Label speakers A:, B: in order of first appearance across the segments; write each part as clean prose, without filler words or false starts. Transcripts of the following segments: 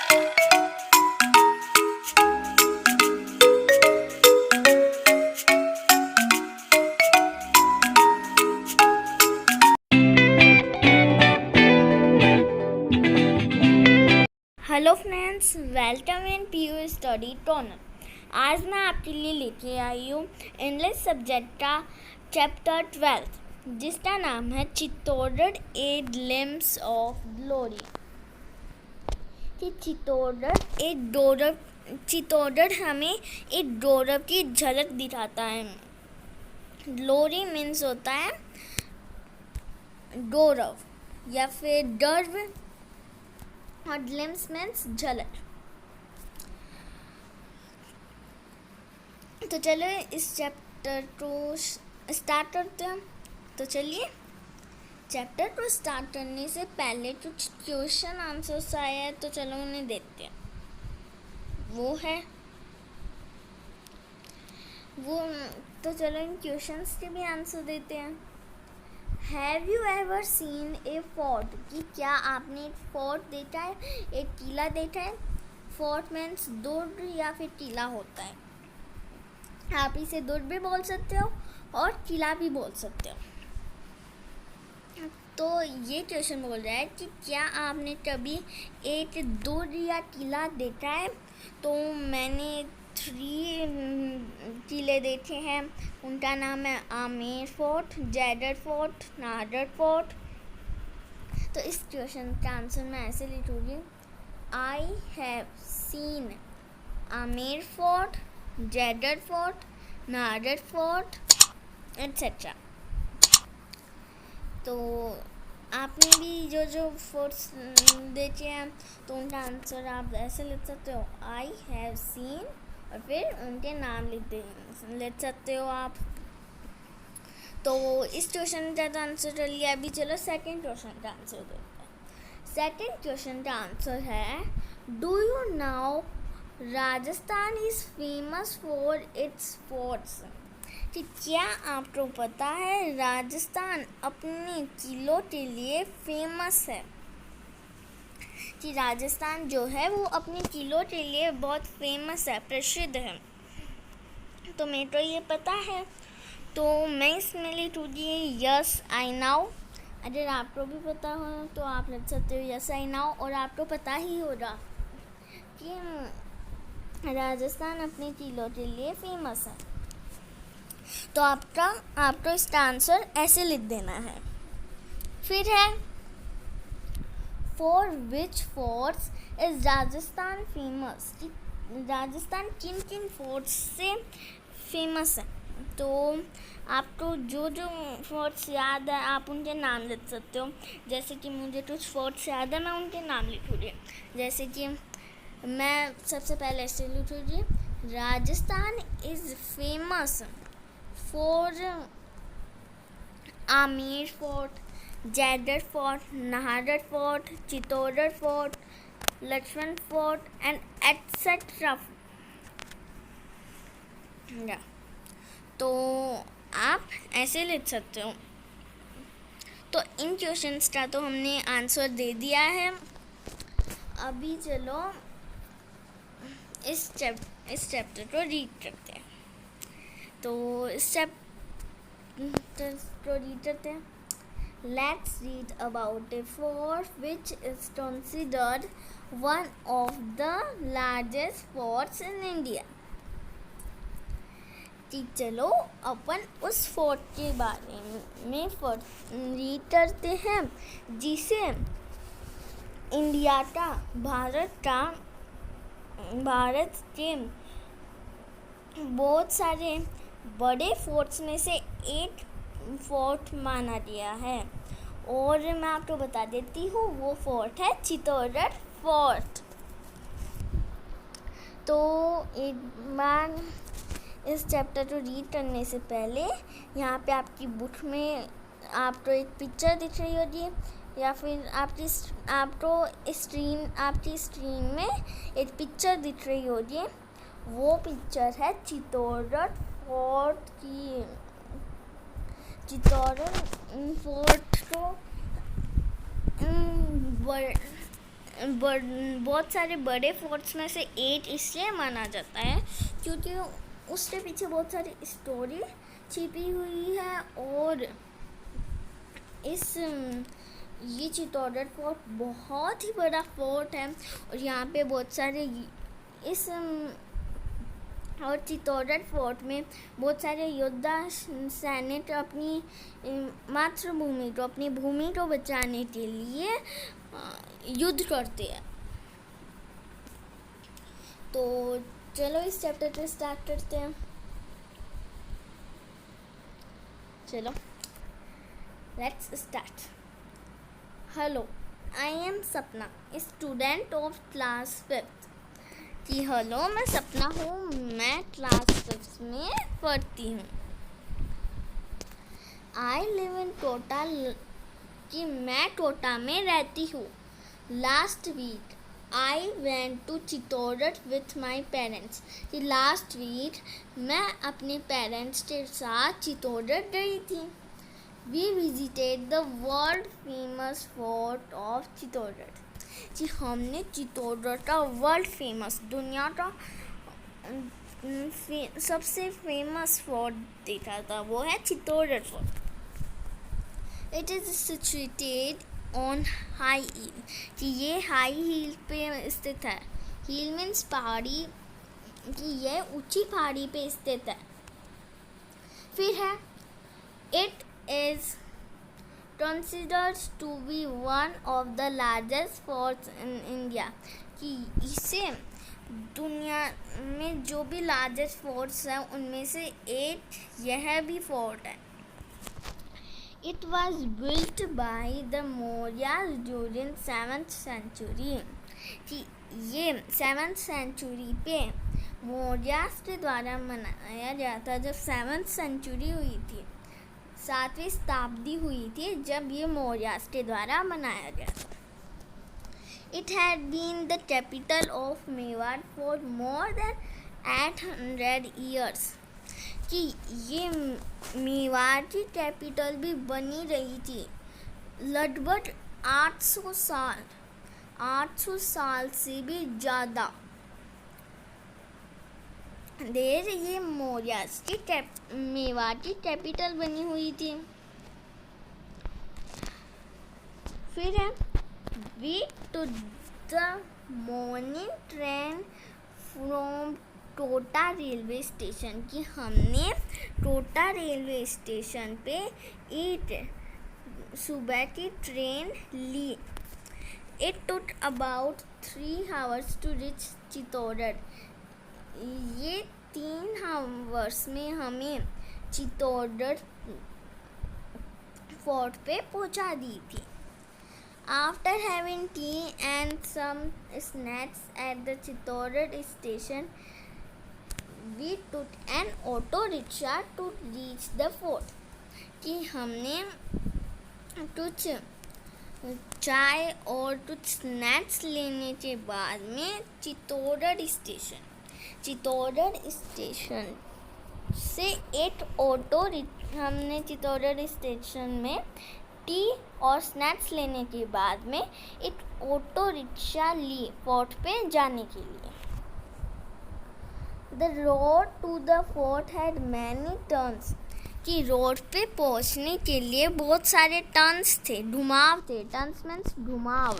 A: Hello friends, welcome in PU study toner. आज मैं आपके लिए लेके आई हूँ इंग्लिश सब्जेक्ट का चैप्टर 12 जिसका नाम है Chittorgarh a glimpse of glory. कि चित्तौड़गढ़ हमें एक गौरव की झलक दिखाता है। ग्लोरी मीन्स होता है गौरव या फिर गर्व, और ग्लिम्स मीन्स झलक। तो चलो इस चैप्टर को स्टार्ट करते हैं। तो चलिए, चैप्टर को स्टार्ट करने से पहले कुछ क्वेश्चन आंसर्स आए हैं, तो चलो उन्हें देखते हैं। तो चलो इन क्वेश्चंस के भी आंसर देते हैं। Have you ever seen A fort? कि क्या आपने एक फोर्ट देखा है, एक किला देखा है? फोर्ट मीन्स दुर्ग या फिर किला होता है। आप इसे दुर्ग भी बोल सकते हो और किला भी बोल सकते हो। तो ये क्वेश्चन बोल रहा है कि क्या आपने कभी एक दुर्ग या किला देखा है? तो मैंने 3 किले देखे हैं। उनका नाम है Amer fort, Jaigarh fort, Nahargarh fort. तो इस क्वेश्चन का आंसर मैं ऐसे लिखूँगी, I have seen Amer fort, Jaigarh fort, Nahargarh fort etcetera. तो आपने भी जो फोर्ट्स देखे हैं तो उनका आंसर आप ऐसे लिख सकते हो, आई हैव सीन, और फिर उनके नाम लिख सकते हो आप। तो इस क्वेश्चन का तो आंसर कर लिया। अभी चलो सेकंड क्वेश्चन का आंसर देखते हैं। सेकंड क्वेश्चन का आंसर है, do you now Rajasthan is famous for its forts? कि क्या आपको पता है राजस्थान अपने किलों के लिए फेमस है? कि राजस्थान जो है वो अपने किलों के लिए बहुत फेमस है, प्रसिद्ध है। तो मेरे को ये पता है, तो मैं इसमें लिखूँगी यस आई नाउ। अगर आपको भी पता हो तो आप लिख सकते हो यस आई नाउ, और आपको पता ही होगा कि राजस्थान अपने किलों के लिए फेमस है। तो आपको इसका आंसर ऐसे लिख देना है। फिर है, for which forts is Rajasthan famous? कि राजस्थान किन किन फोर्ट्स से फेमस है? तो आपको जो फोर्ट्स याद है आप उनके नाम लिख सकते हो। जैसे कि मुझे कुछ फोर्ट्स याद है, मैं उनके नाम लिखूँगी। जैसे कि मैं सबसे पहले ऐसे लिखूँगी, Rajasthan is famous for Amer fort, Jaigarh fort, Nahargarh fort, Chittorgarh fort, Lakshman fort and etcetera. तो आप ऐसे लिख सकते हो। तो इन क्वेश्चंस का तो हमने आंसर दे दिया है। अभी चलो इस चैप्टर को रीड करते हैं। तो इस चैप्टर को रीड करते हैं। Let's read about a fort which is considered one of the largest forts in India. कि चलो अपन उस फोर्ट के बारे में रीड करते हैं जिसे इंडिया का, भारत के बहुत सारे बड़े फोर्ट्स में से एक फोर्ट माना गया है। और मैं आपको बता देती हूँ, वो फोर्ट है चित्तौड़गढ़ फोर्ट। तो एक बार इस चैप्टर को रीड करने से पहले यहाँ पे आपकी बुक में आपको एक पिक्चर दिख रही होगी, या फिर आपकी स्क्रीन में एक पिक्चर दिख रही होगी। वो पिक्चर है चित्तौड़गढ़ फोर्ट की। चित्तौड़गढ़ फोर्ट को बहुत सारे बड़े फोर्ट्स में से एक इसलिए माना जाता है क्योंकि उसके पीछे बहुत सारी स्टोरी छिपी हुई है। और ये चित्तौड़गढ़ फोर्ट बहुत ही बड़ा फोर्ट है और यहाँ पे बहुत सारे और चित्तौड़गढ़ फोर्ट में बहुत सारे योद्धा सैनिक अपनी मातृभूमि को, अपनी भूमि को बचाने के लिए युद्ध करते हैं। तो चलो इस चैप्टर को स्टार्ट करते हैं। चलो let's start. Hello, I am सपना, स्टूडेंट ऑफ क्लास 5th। कि हेलो, मैं सपना हूँ, मैं क्लास 5th में पढ़ती हूँ। आई लिव इन कोटा, कि मैं कोटा में रहती हूँ। Last week I went to Chittorgarh with my parents, कि लास्ट वीक मैं अपने पेरेंट्स के साथ चित्तौड़गढ़ गई थी। We visited the world famous fort of Chittorgarh, कि हमने चित्तौड़गढ़ का वर्ल्ड फेमस, दुनिया का सबसे फेमस फोर्ट देखा था, वो है Chittorgarh fort. It is situated on high heel, कि ये हाई हिल पे स्थित है। हिल मीन्स पहाड़ी, कि यह ऊंची पहाड़ी पे स्थित है। फिर है it is considered to be one of the largest forts in India, कि इसे दुनिया में जो भी लार्जेस्ट फोर्ट्स हैं उनमें से एक यह भी फोर्ट है। It was built by the Mauryas during 7th century, कि ये 7th century पे मौर्यास के द्वारा बनाया गया था। जब 7th century हुई थी, 7वीं शताब्दी हुई थी, जब ये मौर्यास के द्वारा बनाया गया था। It had been the capital of Mewar for more than 800 years, कि ये मेवाड़ की कैपिटल भी बनी रही थी लगभग 800 साल से भी ज़्यादा देर ये मौर्यास की मेवाड़ की कैपिटल बनी हुई थी। फिर है we took the morning train from Kota railway station, कि हमने कोटा रेलवे स्टेशन पे एक सुबह की ट्रेन ली। It took about 3 hours to reach Chittorgarh, ये 3 hours में हमें चित्तौड़गढ़ फोर्ट पे पहुंचा दी थी। After having tea and some snacks at the Chittorgarh station, we took an auto rickshaw to reach the fort, कि हमने कुछ चाय और कुछ स्नैक्स लेने के बाद में चित्तौड़गढ़ स्टेशन से एक ऑटो, हमने चित्तौड़गढ़ स्टेशन में टी और स्नैक्स लेने के बाद में एक ऑटो रिक्शा ली फोर्ट पे जाने के लिए। The road to the fort had many turns, कि रोड पे पहुंचने के लिए बहुत सारे टर्न्स थे, घुमाव थे। टर्न्स मीन्स घुमाव।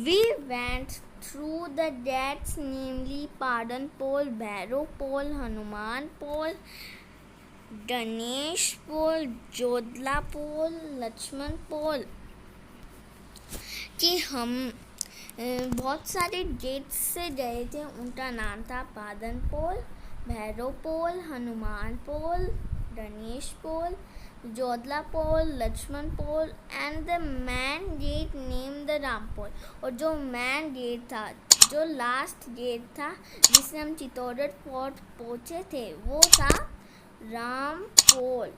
A: We went through the gates, namely Pardon Pole, Bhairav Pol, Hanuman Pol, Ganesh Pol, Jodhla Pol, Lakshman Pol, कि हम बहुत सारे गेट्स से गए थे। उनका नाम था Padan Pol, Bhairav Pol, Hanuman Pol, Ganesh Pol, Jodhla Pol, Lakshman Pol and the main gate name the Ram Pol. और जो मैन गेट था, जो लास्ट गेट था जिससे हम चित्तौड़गढ़ फोर्ट पहुँचे थे, वो था राम पोल।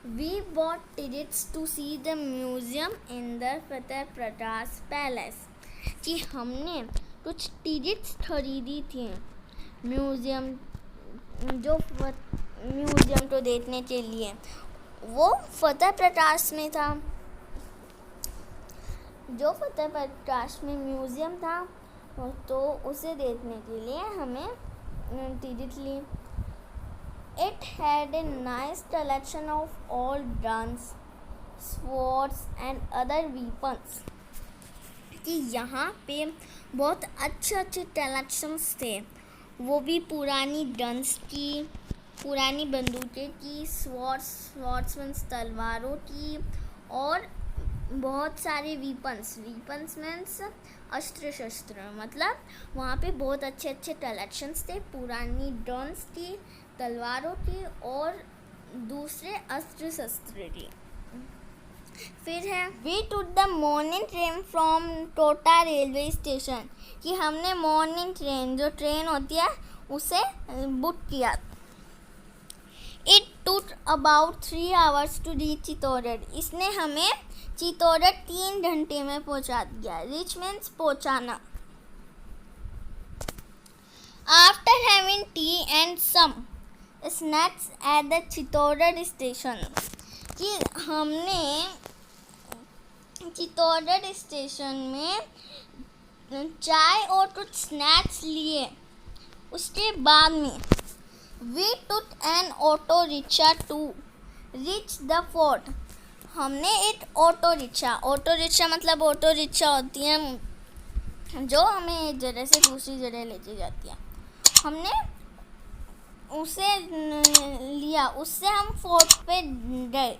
A: We bought tickets to see the museum in the Fateh Prakash palace, कि हमने कुछ टिकट्स खरीदी थी म्यूज़ियम को देखने के लिए, वो फतेह प्रकाश में था। जो फतेह प्रकाश में म्यूज़ियम था तो उसे देखने के लिए हमें टिकट ली। It had a nice collection of old guns, swords and other weapons. कि यहाँ पे बहुत अच्छे कलेक्शंस थे, वो भी पुरानी गन्स की, पुरानी बंदूकें की, स्वॉर्ड्समैन तलवारों की, और बहुत सारे वीपन्स मीन्स अस्त्र शस्त्र। मतलब वहाँ पे बहुत अच्छे कलेक्शंस थे, पुरानी गन्स की, तलवारों की और दूसरे अस्त्र शस्त्र की। फिर है we took the morning train from Kota railway station, कि हमने मॉर्निंग ट्रेन, जो ट्रेन होती है, उसे बुक किया। It took about 3 hours to reach Chittorgarh, इसने हमें चित्तौड़गढ़ 3 घंटे में पहुंचा दिया। रिच मीन्स पहुंचाना। After having tea and some snacks at the Chittorgarh station, कि हमने चित्तौड़गढ़ स्टेशन में चाय और कुछ स्नैक्स लिए। उसके बाद में we took an auto rickshaw to reach the fort, हमने एक ऑटो रिक्शा मतलब ऑटो रिक्शा होती है जो हमें एक जगह से दूसरी जगह लेके जाती है, हमने उसे लिया। उससे हम फोर्ट पे गए।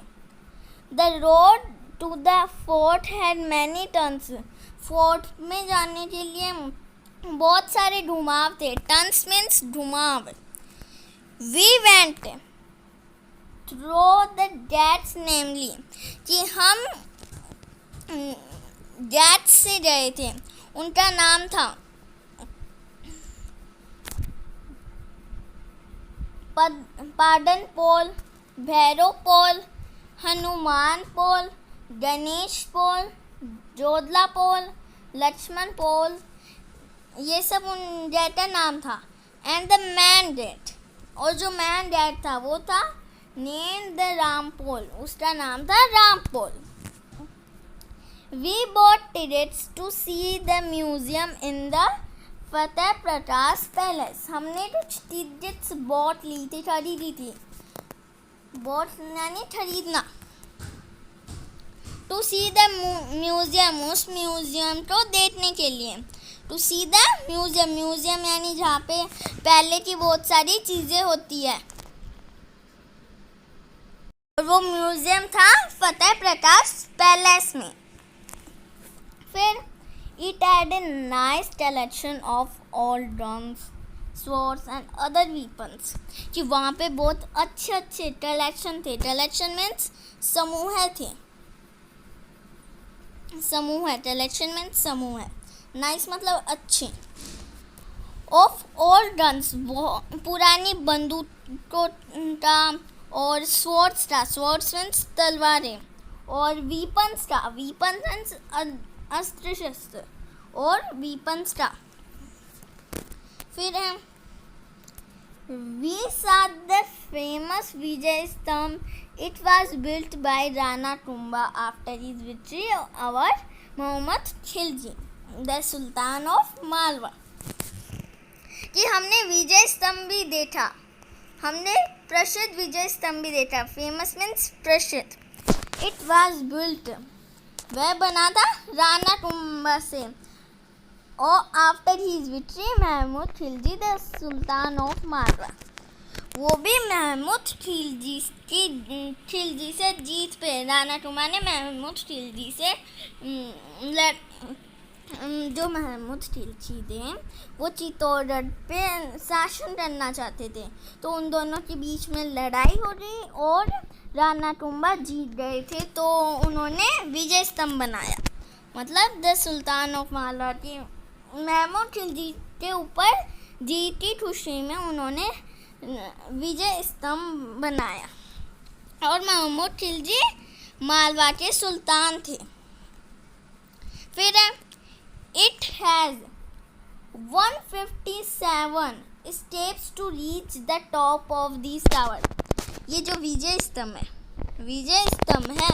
A: The road to the fort had many turns, fort में जाने के लिए बहुत सारे घुमाव थे। टर्न्स मीन्स घुमाव। We went through the gates, namely कि हम गेट्स से गए थे, उनका नाम था पाडन पोल, भैरव पोल, हनुमान पोल, गणेश पोल, जोधला पोल, लक्ष्मण पोल, ये सब उन गेट का नाम था। एंड द मैन गेट, और जो मैन गेट था वो था नेम द राम पोल, उसका नाम था Ram Pol. We bought tickets to see the museum in the Fateh Prakash palace, हमने कुछ टिकट्स बॉट ली थी, खरीदी थी। बॉट यानी खरीदना। टू सी द म्यूजियम, उस म्यूजियम को देखने के लिए। टू सी द म्यूजियम यानी जहाँ पे पहले की बहुत सारी चीज़ें होती है, वो म्यूजियम था फतेह प्रकाश पैलेस में। फिर it had a nice collection of old guns, swords and other weapons, कि वहाँ पे बहुत अच्छे कलेक्शन थे। कलेक्शन मीन्स समूह थे, समूह है। कलेक्शन मीन्स समूह है। नाइस मतलब अच्छे। ऑफ ओल्ड गन्स, पुरानी बंदूकों का, और स्वॉर्ड्स मीन्स तलवारें, और वीपन्स का, वीपन्स मीन्स अस्त्र शस्त्र, और वीपन्स का। फिर है वी saw the famous विजय स्तंभ, it was built by Rana Kumbha after his victory over Mohammad Khilji, the Sultan of Malwa, कि हमने विजय स्तंभ भी देखा, हमने प्रसिद्ध विजय स्तंभ भी देखा। फेमस मीन्स प्रसिद्ध। इट वॉज बिल्ट, वह बना था राणा कुंभा से, और after his victory Mahmud Khilji the sultan of Malwa, वो भी महमूद खिलजी से जीत पे। राणा कुंभा ने महमूद खिलजी से जो महमूद खिलजी थे वो चित्तौड़गढ़ पे शासन करना चाहते थे, तो उन दोनों के बीच में लड़ाई हो गई और राणा कुंभा जीत गए थे, तो उन्होंने विजय स्तंभ बनाया। मतलब द सुल्तान ऑफ मालवा की महमूद खिलजी के ऊपर जीत की खुशी में उन्होंने विजय स्तंभ बनाया, और महमूद खिलजी मालवा के सुल्तान थे। फिर it has 157 steps to reach the top of this tower, ये जो विजय स्तंभ है,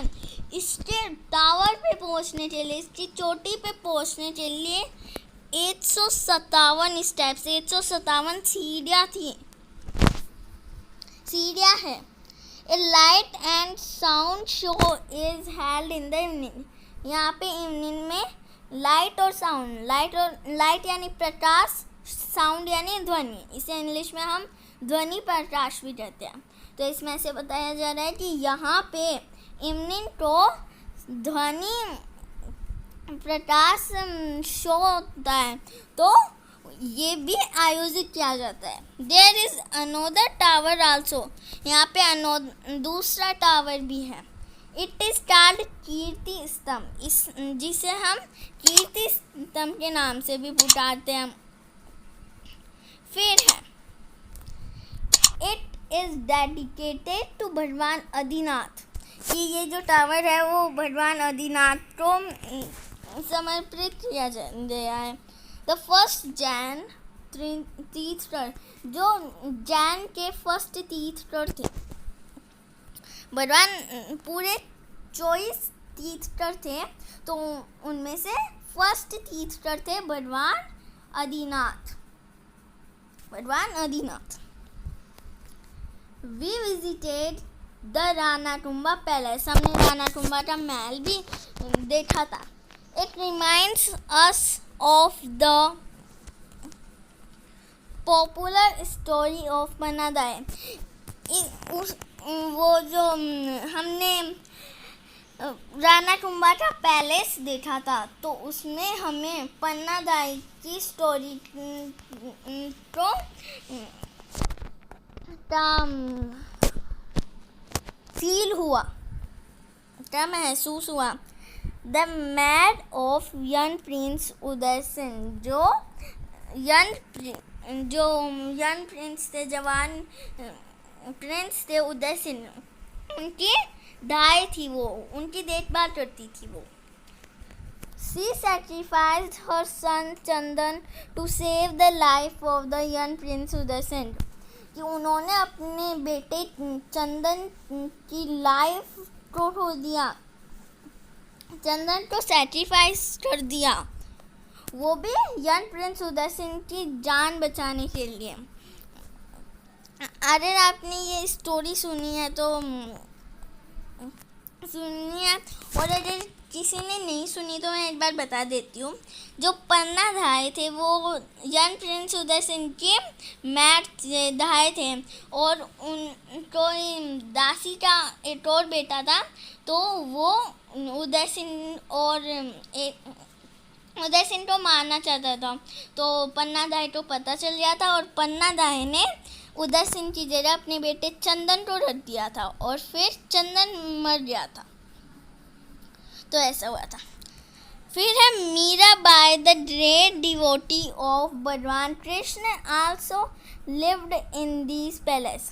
A: इसके टावर पे पहुंचने के लिए, इसकी चोटी पे पहुंचने के लिए 157 स्टेप्स, 157 सीढ़ियाँ है। A light and sound show is held in the evening. यहाँ पे इवनिंग में लाइट और साउंड, लाइट यानी प्रकाश, साउंड यानी ध्वनि, इसे इंग्लिश में हम ध्वनि प्रकाश भी कहते हैं। तो इसमें से बताया जा रहा है कि यहाँ पे इवनिंग को ध्वनि प्रकाश शो होता है, तो ये भी आयोजित किया जाता है। There is another tower also, यहाँ पे दूसरा टावर भी है। इट इज कॉल्ड कीर्ति स्तंभ, इस जिसे हम कीर्ति स्तंभ के नाम से भी पुकारते हैं। फिर है इट इज डेडिकेटेड टू भगवान आदिनाथ, कि ये जो टावर है वो भगवान आदिनाथ को समर्पित किया गया है। द फर्स्ट जैन तीर्थकर, जो जैन के फर्स्ट तीर्थकर थे, भगवान पूरे 24 तीर्थकर थे, तो उनमें से फर्स्ट तीर्थकर थे Bhagwan Adinath. We visited the Ranakumbha palace, हमने रानाकुंभा का महल भी देखा था। It reminds us of the popular story of Pannadai. वो जो हमने रानाकुंभा का पैलेस देखा था, तो उसमें हमें पन्नादाई की स्टोरी को फील हुआ, क्या महसूस हुआ। The maid of young prince Uday Singh, जो यंग प्रिंस थे, जवान प्रिंस थे उदय सिंह, उनकी दाई थी, वो उनकी देखभाल करती थी। वो she sacrificed her son Chandan to save the life of the young prince Uday Singh, कि उन्होंने अपने बेटे चंदन की लाइफ को खो दिया, चंदन को सैक्रिफाइस कर दिया, वो भी यंग प्रिंस उदय सिंह की जान बचाने के लिए। अगर आपने ये स्टोरी सुनी है तो सुनिए, और अगर किसी ने नहीं सुनी तो मैं एक बार बता देती हूँ। जो पन्नाधाय थे वो यंग प्रिंस उदय सिंह के मैट धाय थे, और उनको दासी का एक और बेटा था, तो वो उदय सिंह को मारना चाहता था। तो पन्नाधाय को पता चल गया था, और पन्नाधाय ने उदय सिंह की जगह अपने बेटे चंदन को रख दिया था, और फिर चंदन मर गया था। तो ऐसा हुआ था। फिर है Mirabai, the great devotee of Bhagwan Krishna also lived in this palace,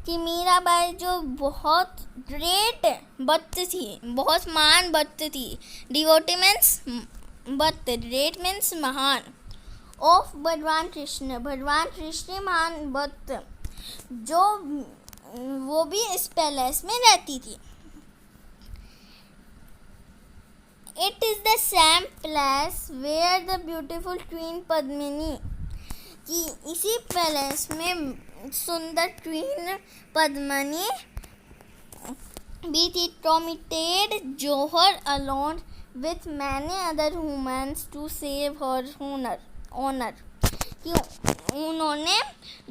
A: कि मीराबाई जो बहुत ग्रेट भक्त थी, बहुत महान भक्त थी। डिवोटी मीन्स भक्त, ग्रेट मीन्स महान, ऑफ भगवान कृष्ण महान भक्त, जो वो भी इस पैलेस में रहती थी। It is the same place where the beautiful Queen Padmini, कि इसी पैलेस में सुंदर क्वीन पद्मिनी भी थी। committed Johor alone with many other humans to save her honor, कि उन्होंने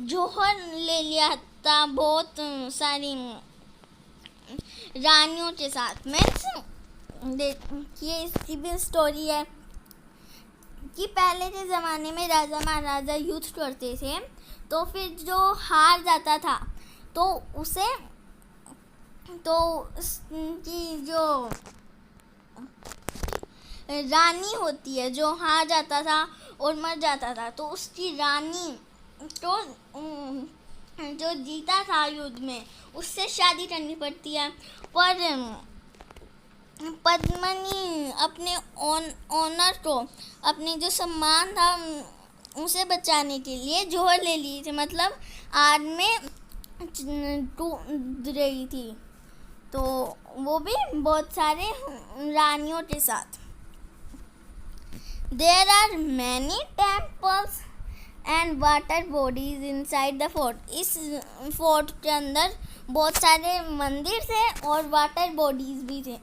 A: जौहर ले लिया था बहुत सारी रानियों के साथ। देखिए इसकी भी स्टोरी है कि पहले के ज़माने में राजा महाराजा युद्ध करते थे, तो फिर जो हार जाता था तो उसे, तो उसकी जो रानी होती है, जो हार जाता था और मर जाता था, तो उसकी रानी तो जो जीता था युद्ध में उससे शादी करनी पड़ती है। पर पद्मिनी अपने ऑनर को, अपने जो सम्मान था उसे बचाने के लिए जौहर ले ली थी, मतलब आग में कूद रही थी। तो वो भी बहुत सारे रानियों के साथ। There are many temples and water bodies inside the fort. इस फोर्ट के अंदर बहुत सारे मंदिर थे और वाटर बॉडीज भी थे।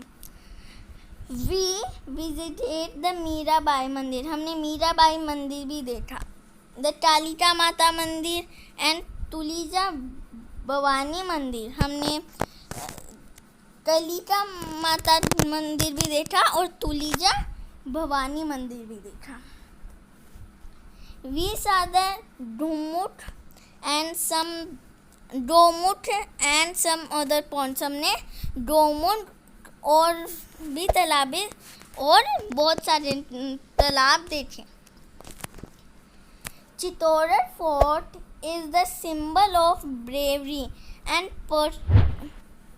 A: We visited the मीराबाई मंदिर, हमने मीराबाई मंदिर भी देखा। The कालिका माता मंदिर एंड तुलीजा भवानी मंदिर, हमने कालिका माता मंदिर भी देखा और तुलीजा भवानी मंदिर भी देखा। We saw the Domut and some other ponds, हमने डोमुट और भी तालाबें और बहुत सारे तालाब देखे। Chittor fort is the symbol of bravery and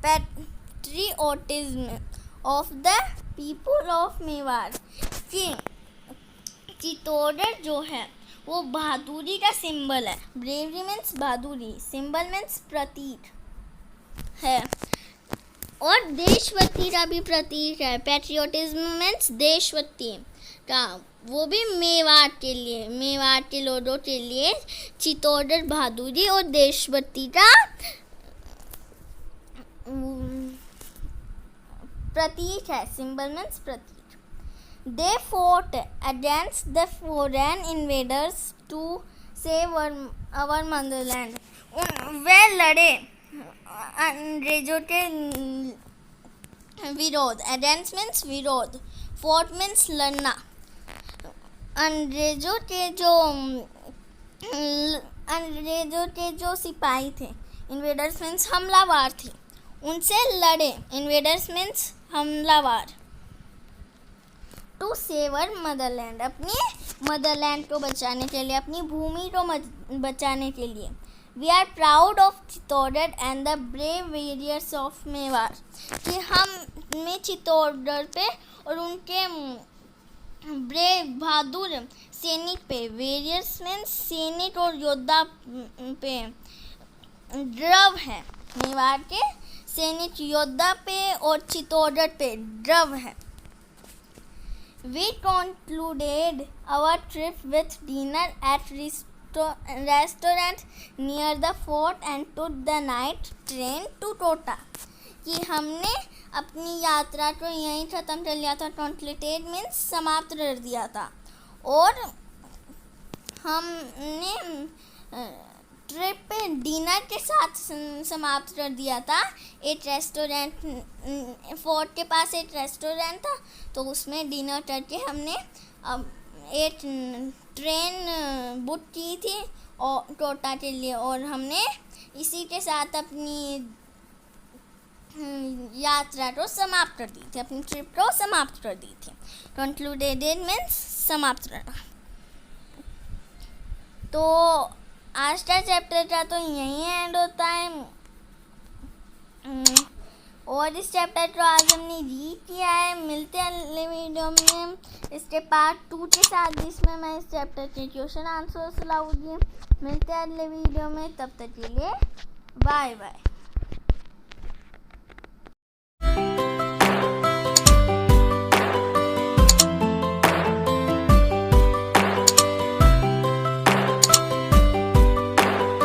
A: patriotism of the people of Mewar. कि चित्तौड़ जो है वो बहादुरी का सिंबल है। ब्रेवरी मीन्स बहादुरी, सिंबल मीन्स प्रतीक है और देशभक्ति का भी प्रतीक है। पैट्रियोटिज्म मीन्स देशभक्ति का, वो भी मेवाड़ के लिए, मेवाड़ के लोगों के लिए चित्तौड़ बहादुरी और देशभक्ति का प्रतीक है। सिंबल मीन्स प्रतीक। They fought against the foreign invaders to save our motherland. वे लड़े अंग्रेजों के विरोध। अगेंस्ट मीन्स विरोध, फोर्ट मीन्स लड़ना। अंग्रेजों के जो सिपाही थे, इन्वेडर्स मीन्स हमलावर थे, उनसे लड़े। इन्वेडर्स मीन्स हमलावर। टू सेवर मदरलैंड, अपनी मदरलैंड को बचाने के लिए, अपनी भूमि को बचाने के लिए। We are proud of Chittor and the brave warriors of Mewar, कि हमें चित्तौड़ पे और उनके ब्रेव बहादुर सैनिक पे, वॉरियर्स मीन्स सैनिक और योद्धा पे गर्व है। मेवाड़ के सैनिक योद्धा पे और चित्तौड़ पे गर्व है। We concluded our trip with dinner at restaurant near the fort and took the night train to Tota। कि हमने अपनी यात्रा को यहीं ख़त्म कर लिया था। concluded means समाप्त कर दिया था और हमने ट्रिप पे डिनर के साथ समाप्त कर दिया था। एक रेस्टोरेंट, फोर्ट के पास एक रेस्टोरेंट था तो उसमें डिनर करके हमने एक ट्रेन बुक की थी और टोटा के लिए, और हमने इसी के साथ अपनी यात्रा को समाप्त कर दी थी, अपनी ट्रिप को समाप्त कर दी थी। कंक्लूडेड मीन्स समाप्त करना। तो आज का चैप्टर का तो यहीं एंड होता है और इस चैप्टर को आज हमने रीड किया है। मिलते हैं अगले वीडियो में इसके पार्ट 2 के साथ, जिसमें मैं इस चैप्टर के क्वेश्चन आंसर्स लाऊंगी। मिलते हैं अगले वीडियो में, तब तक के लिए बाय बाय।